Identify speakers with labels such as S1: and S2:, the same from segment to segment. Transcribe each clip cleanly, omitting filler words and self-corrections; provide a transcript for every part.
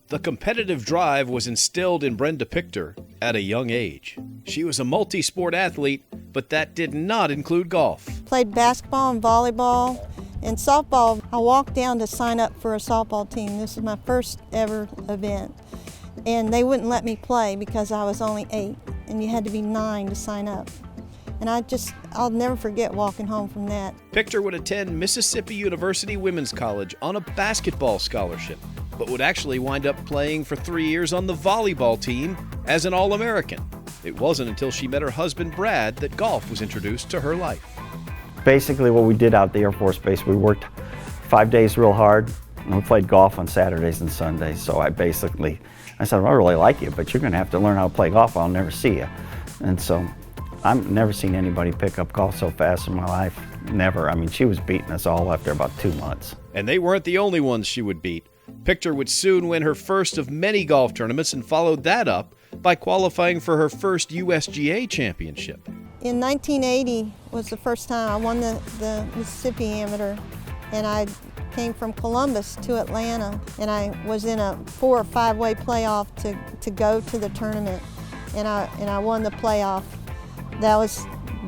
S1: The competitive drive was instilled in Brenda Pictor at a young age. She was a multi-sport athlete, but that did not include golf.
S2: Played basketball and volleyball and softball. I walked down to sign up for a softball team. This is my first ever event. And they wouldn't let me play because I was only 8, and you had to be 9 to sign up. And I'll never forget walking home from that.
S1: Pictor would attend Mississippi University Women's College on a basketball scholarship, but would actually wind up playing for 3 years on the volleyball team as an All-American. It wasn't until she met her husband, Brad, that golf was introduced to her life.
S3: Basically what we did out at the Air Force Base, we worked 5 days real hard, and we played golf on Saturdays and Sundays. So I said, I really like you, but you're gonna have to learn how to play golf, I'll never see you. And so I've never seen anybody pick up golf so fast in my life, never. I mean, she was beating us all after about 2 months.
S1: And they weren't the only ones she would beat. Pictor would soon win her first of many golf tournaments and followed that up by qualifying for her first USGA championship.
S2: In 1980 was the first time I won the Mississippi Amateur, and I came from Columbus to Atlanta, and I was in a 4 or 5-way playoff to go to the tournament, and I won the playoff. That was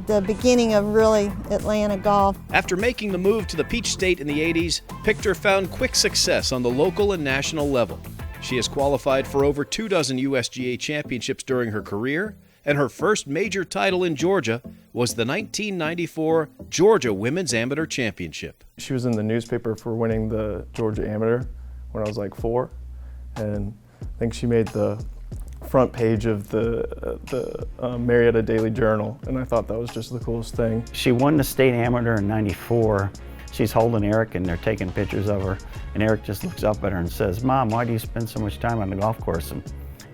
S2: the beginning of really Atlanta golf.
S1: After making the move to the Peach State in the 80s, Pictor found quick success on the local and national level. She has qualified for over 24 USGA championships during her career, and her first major title in Georgia was the 1994 Georgia Women's Amateur Championship.
S4: She was in the newspaper for winning the Georgia Amateur when I was like 4, and I think she made the front page of the Marietta Daily Journal, and I thought that was just the coolest thing.
S3: She won the state amateur in '94. She's holding Eric and they're taking pictures of her, and Eric just looks up at her and says, "Mom, why do you spend so much time on the golf course?" And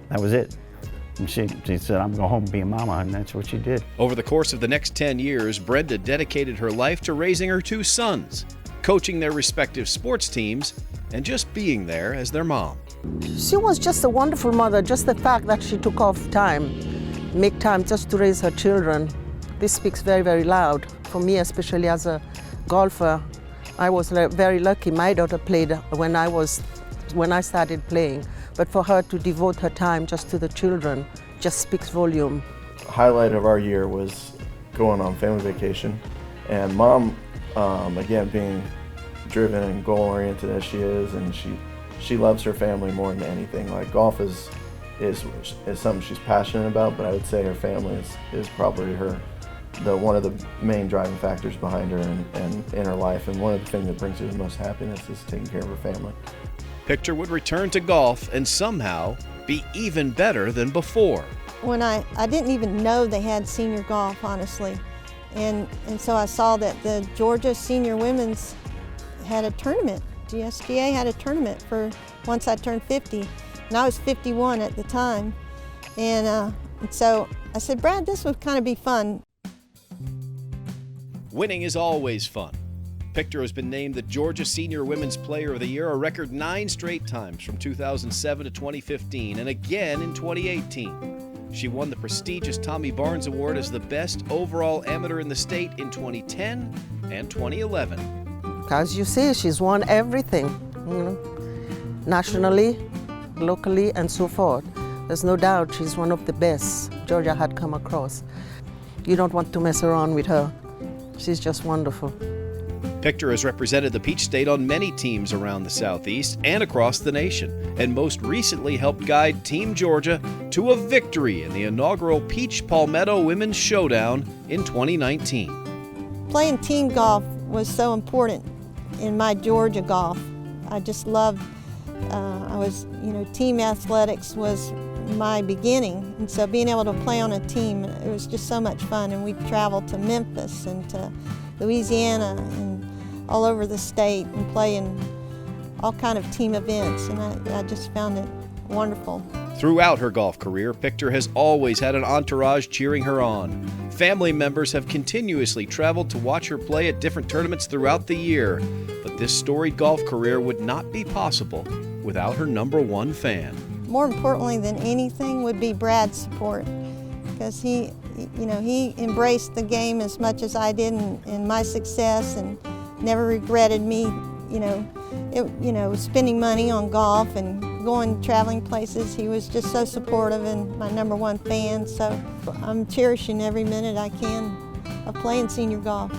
S3: that was it. And she said, "I'm going home and be a mama," and that's what she did.
S1: Over the course of the next 10 years, Brenda dedicated her life to raising her 2 sons, coaching their respective sports teams, and just being there as their mom.
S5: She was just a wonderful mother. Just the fact that she took off time, make time just to raise her children, this speaks very, very loud. For me, especially as a golfer, I was very lucky. My daughter played when I started playing, but for her to devote her time just to the children just speaks volume.
S4: The highlight of our year was going on family vacation, and Mom, again, being driven and goal-oriented as she is, and she loves her family more than anything. Like, golf is something she's passionate about, but I would say her family is probably one of the main driving factors behind her and in her life, and one of the things that brings her the most happiness is taking care of her family.
S1: Pictor would return to golf and somehow be even better than before.
S2: When I didn't even know they had senior golf, honestly, and so I saw that the Georgia Senior Women's had a tournament. GSGA had a tournament for once I turned 50, and I was 51 at the time. And so I said, "Brad, this would kind of be fun."
S1: Winning is always fun. Pictor has been named the Georgia Senior Women's Player of the Year a record 9 straight times from 2007 to 2015 and again in 2018. She won the prestigious Tommy Barnes Award as the best overall amateur in the state in 2010 and 2011.
S5: As you see, she's won everything, nationally, locally, and so forth. There's no doubt she's one of the best Georgia had come across. You don't want to mess around with her. She's just wonderful.
S1: Pictor has represented the Peach State on many teams around the Southeast and across the nation, and most recently helped guide Team Georgia to a victory in the inaugural Peach Palmetto Women's Showdown in 2019.
S2: Playing team golf was so important in my Georgia golf. I just loved, team athletics was my beginning, and so being able to play on a team, it was just so much fun. And we traveled to Memphis and to Louisiana and all over the state and play in all kind of team events, and I just found it wonderful.
S1: Throughout her golf career, Pictor has always had an entourage cheering her on. Family members have continuously traveled to watch her play at different tournaments throughout the year, but this storied golf career would not be possible without her #1 fan.
S2: More importantly than anything would be Brad's support, because he embraced the game as much as I did in my success, and never regretted me, spending money on golf, and going traveling places. He was just so supportive and my #1 fan, so I'm cherishing every minute I can of playing senior golf.